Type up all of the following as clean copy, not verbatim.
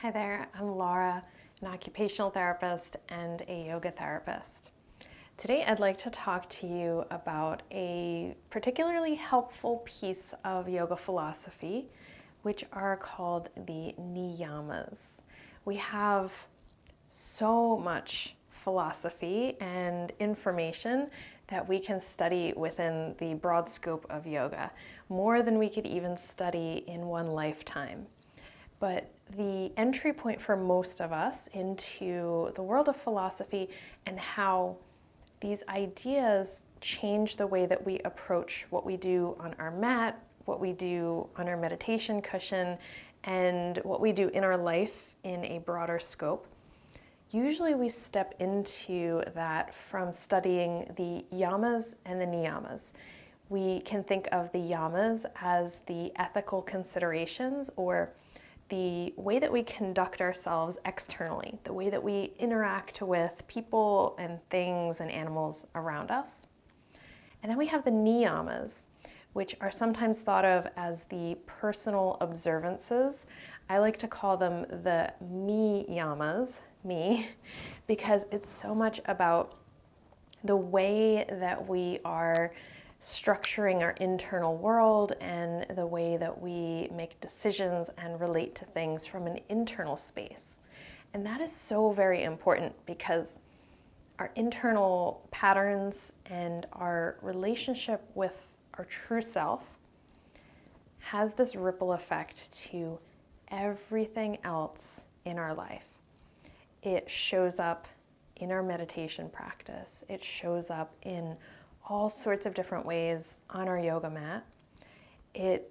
Hi there, I'm Laura, an occupational therapist and a yoga therapist. Today I'd like to talk to you about a particularly helpful piece of yoga philosophy, which are called the Niyamas. We have so much philosophy and information that we can study within the broad scope of yoga, more than we could even study in one lifetime. But the entry point for most of us into the world of philosophy and how these ideas change the way that we approach what we do on our mat, what we do on our meditation cushion, and what we do in our life in a broader scope. Usually we step into that from studying the yamas and the niyamas. We can think of the yamas as the ethical considerations, or the way that we conduct ourselves externally, the way that we interact with people and things and animals around us. And then we have the niyamas, which are sometimes thought of as the personal observances. I like to call them the me yamas, me, because it's so much about the way that we are structuring our internal world and the way that we make decisions and relate to things from an internal space. And that is so very important because our internal patterns and our relationship with our true self has this ripple effect to everything else in our life. It shows up in our meditation practice. It shows up in all sorts of different ways on our yoga mat. It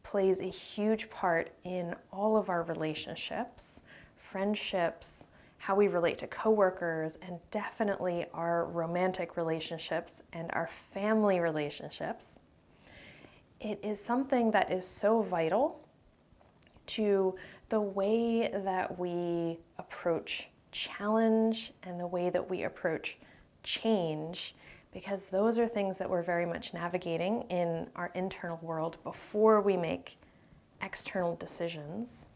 plays a huge part in all of our relationships, friendships, how we relate to coworkers, and definitely our romantic relationships and our family relationships. It is something that is so vital to the way that we approach challenge and the way that we approach change, because those are things that we're very much navigating in our internal world before we make external decisions.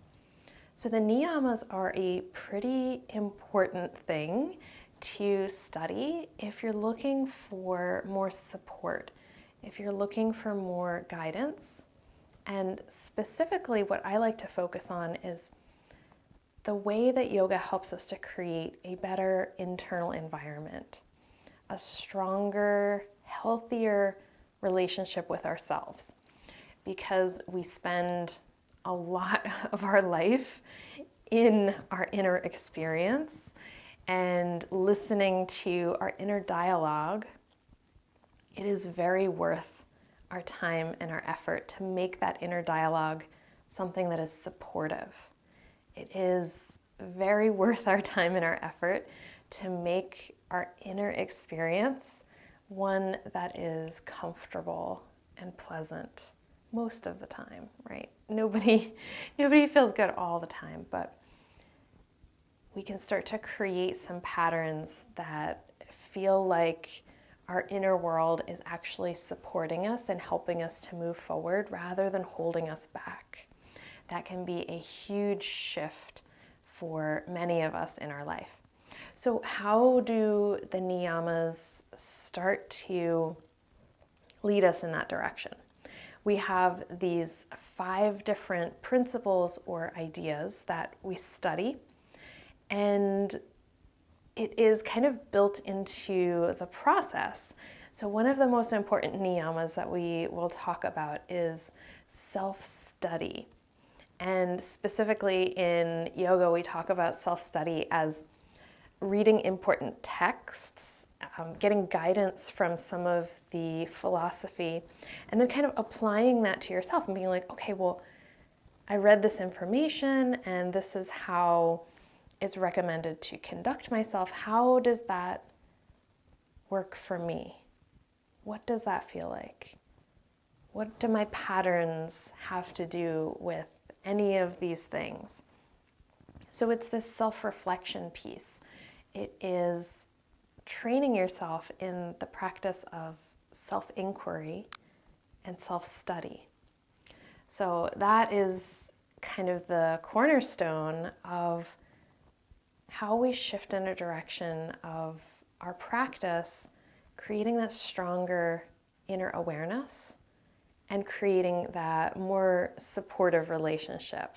So the niyamas are a pretty important thing to study if you're looking for more support, if you're looking for more guidance. And specifically what I like to focus on is the way that yoga helps us to create a better internal environment, a stronger, healthier relationship with ourselves, because we spend a lot of our life in our inner experience and listening to our inner dialogue. It is very worth our time and our effort to make that inner dialogue something that is supportive. It is very worth our time and our effort to make our inner experience one that is comfortable and pleasant most of the time, right? Nobody feels good all the time, but we can start to create some patterns that feel like our inner world is actually supporting us and helping us to move forward rather than holding us back. That can be a huge shift for many of us in our life. So how do the niyamas start to lead us in that direction? We have these 5 different principles or ideas that we study, and it is kind of built into the process. So one of the most important niyamas that we will talk about is self-study. And specifically in yoga, we talk about self-study as reading important texts, getting guidance from some of the philosophy, and then kind of applying that to yourself and being like, okay, well, I read this information and this is how it's recommended to conduct myself. How does that work for me? What does that feel like? What do my patterns have to do with any of these things? So it's this self-reflection piece. It is training yourself in the practice of self-inquiry and self-study. So that is kind of the cornerstone of how we shift in a direction of our practice, creating that stronger inner awareness and creating that more supportive relationship.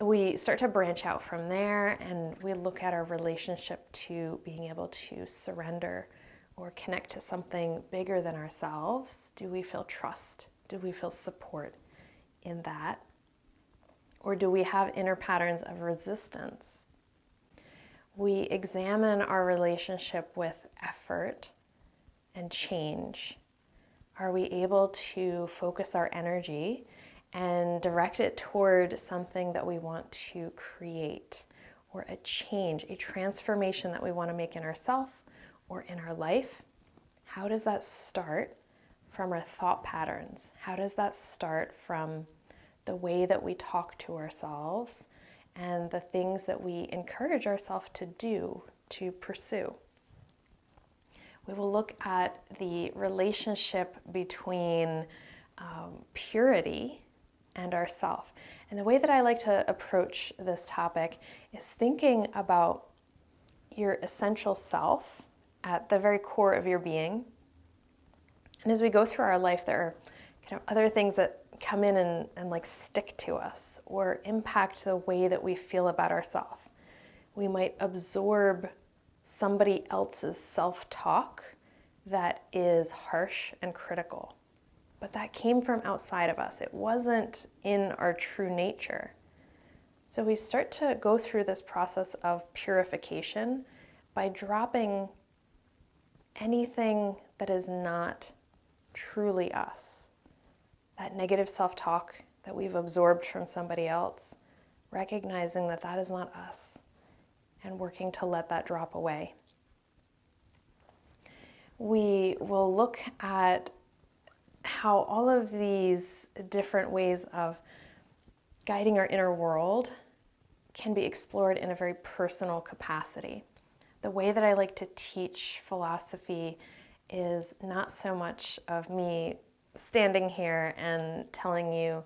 We start to branch out from there, and we look at our relationship to being able to surrender or connect to something bigger than ourselves. Do we feel trust? Do we feel support in that? Or do we have inner patterns of resistance? We examine our relationship with effort and change. Are we able to focus our energy and direct it toward something that we want to create, or a change, a transformation that we want to make in ourselves or in our life? How does that start from our thought patterns? How does that start from the way that we talk to ourselves and the things that we encourage ourselves to do, to pursue? We will look at the relationship between purity and ourself. And the way that I like to approach this topic is thinking about your essential self at the very core of your being. And as we go through our life, there are kind of other things that come in and like stick to us or impact the way that we feel about ourselves. We might absorb somebody else's self-talk that is harsh and critical. But that came from outside of us. It wasn't in our true nature. So we start to go through this process of purification by dropping anything that is not truly us. That negative self-talk that we've absorbed from somebody else, recognizing that that is not us, and working to let that drop away. We will look at how all of these different ways of guiding our inner world can be explored in a very personal capacity. The way that I like to teach philosophy is not so much of me standing here and telling you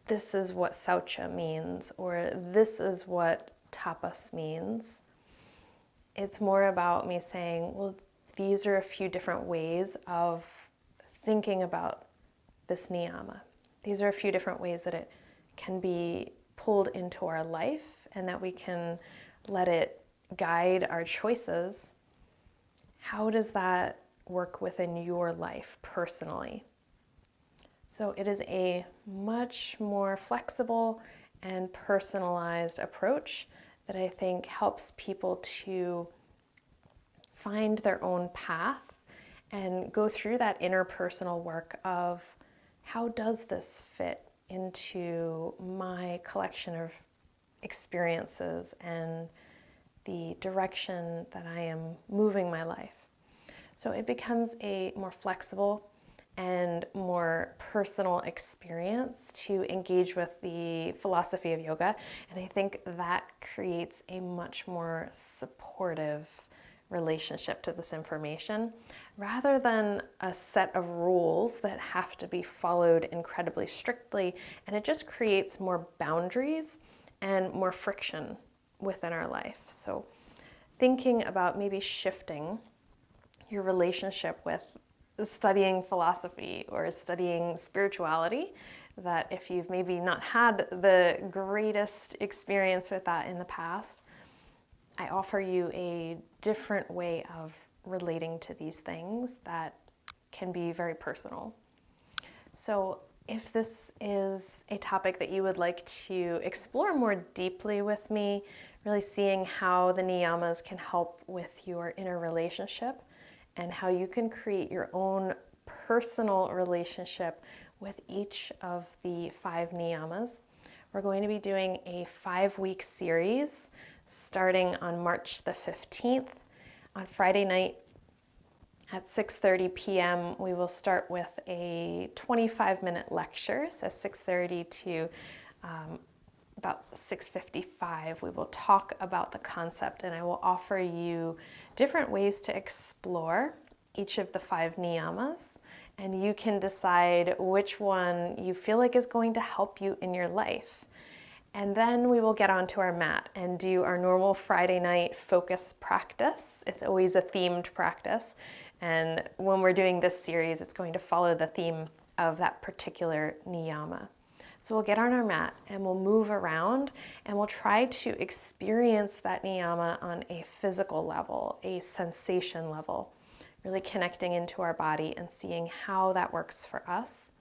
this is what saucha means or this is what tapas means. It's more about me saying, well, these are a few different ways of thinking about this niyama. These are a few different ways that it can be pulled into our life and that we can let it guide our choices. How does that work within your life personally? So it is a much more flexible and personalized approach that I think helps people to find their own path and go through that interpersonal work of how does this fit into my collection of experiences and the direction that I am moving my life. So it becomes a more flexible and more personal experience to engage with the philosophy of yoga. And I think that creates a much more supportive relationship to this information rather than a set of rules that have to be followed incredibly strictly. And it just creates more boundaries and more friction within our life. So thinking about maybe shifting your relationship with studying philosophy or studying spirituality, that if you've maybe not had the greatest experience with that in the past, I offer you a different way of relating to these things that can be very personal. So if this is a topic that you would like to explore more deeply with me, really seeing how the niyamas can help with your inner relationship and how you can create your own personal relationship with each of the 5 niyamas, we're going to be doing a 5-week series starting on March the 15th. On Friday night at 6:30 p.m. we will start with a 25-minute lecture, so 6:30 to about 6:55 we will talk about the concept, and I will offer you different ways to explore each of the 5 niyamas, and you can decide which one you feel like is going to help you in your life. And then we will get onto our mat and do our normal Friday night focus practice. It's always a themed practice. And when we're doing this series, it's going to follow the theme of that particular niyama. So we'll get on our mat and we'll move around and we'll try to experience that niyama on a physical level, a sensation level, really connecting into our body and seeing how that works for us.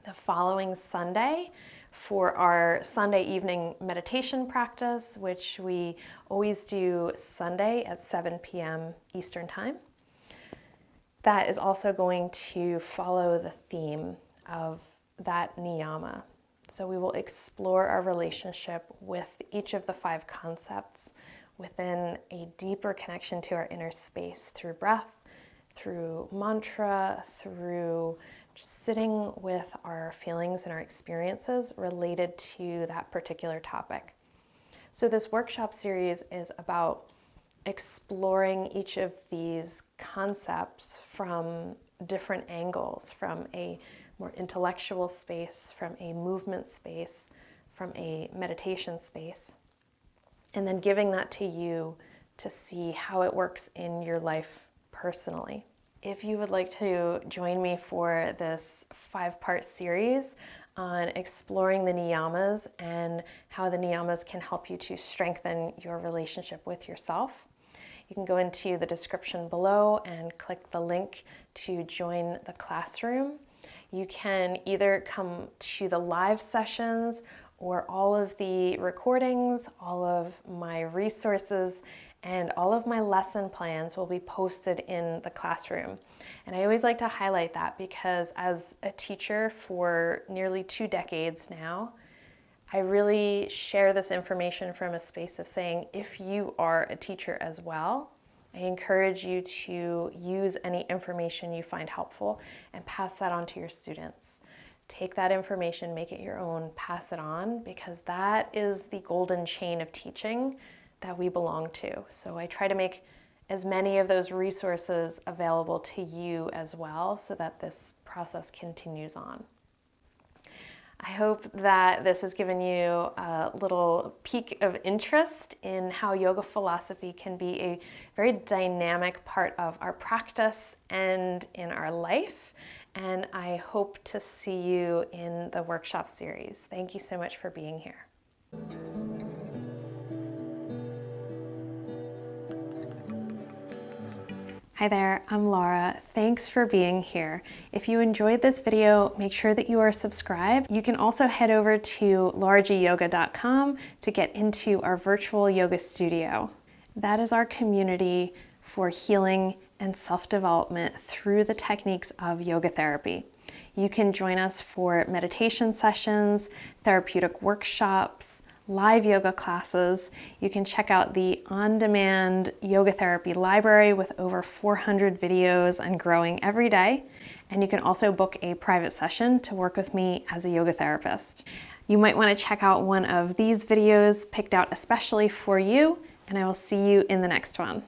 The following Sunday, for our Sunday evening meditation practice, which we always do Sunday at 7 p.m. Eastern Time, that is also going to follow the theme of that niyama. So we will explore our relationship with each of the 5 concepts within a deeper connection to our inner space through breath, through mantra, through just sitting with our feelings and our experiences related to that particular topic. So this workshop series is about exploring each of these concepts from different angles, from a more intellectual space, from a movement space, from a meditation space, and then giving that to you to see how it works in your life personally. If you would like to join me for this 5-part series on exploring the niyamas and how the niyamas can help you to strengthen your relationship with yourself, you can go into the description below and click the link to join the classroom. You can either come to the live sessions or all of the recordings, all of my resources, and all of my lesson plans will be posted in the classroom. And I always like to highlight that because as a teacher for nearly 2 decades now, I really share this information from a space of saying, if you are a teacher as well, I encourage you to use any information you find helpful and pass that on to your students. Take that information, make it your own, pass it on, because that is the golden chain of teaching that we belong to. So I try to make as many of those resources available to you as well so that this process continues on. I hope that this has given you a little peek of interest in how yoga philosophy can be a very dynamic part of our practice and in our life. And I hope to see you in the workshop series. Thank you so much for being here. Hi there, I'm Laura. Thanks for being here. If you enjoyed this video, make sure that you are subscribed. You can also head over to laurageyoga.com to get into our virtual yoga studio. That is our community for healing and self-development through the techniques of yoga therapy. You can join us for meditation sessions, therapeutic workshops, live yoga classes. You can check out the on-demand yoga therapy library with over 400 videos and growing every day. And you can also book a private session to work with me as a yoga therapist. You might want to check out one of these videos picked out especially for you, and I will see you in the next one.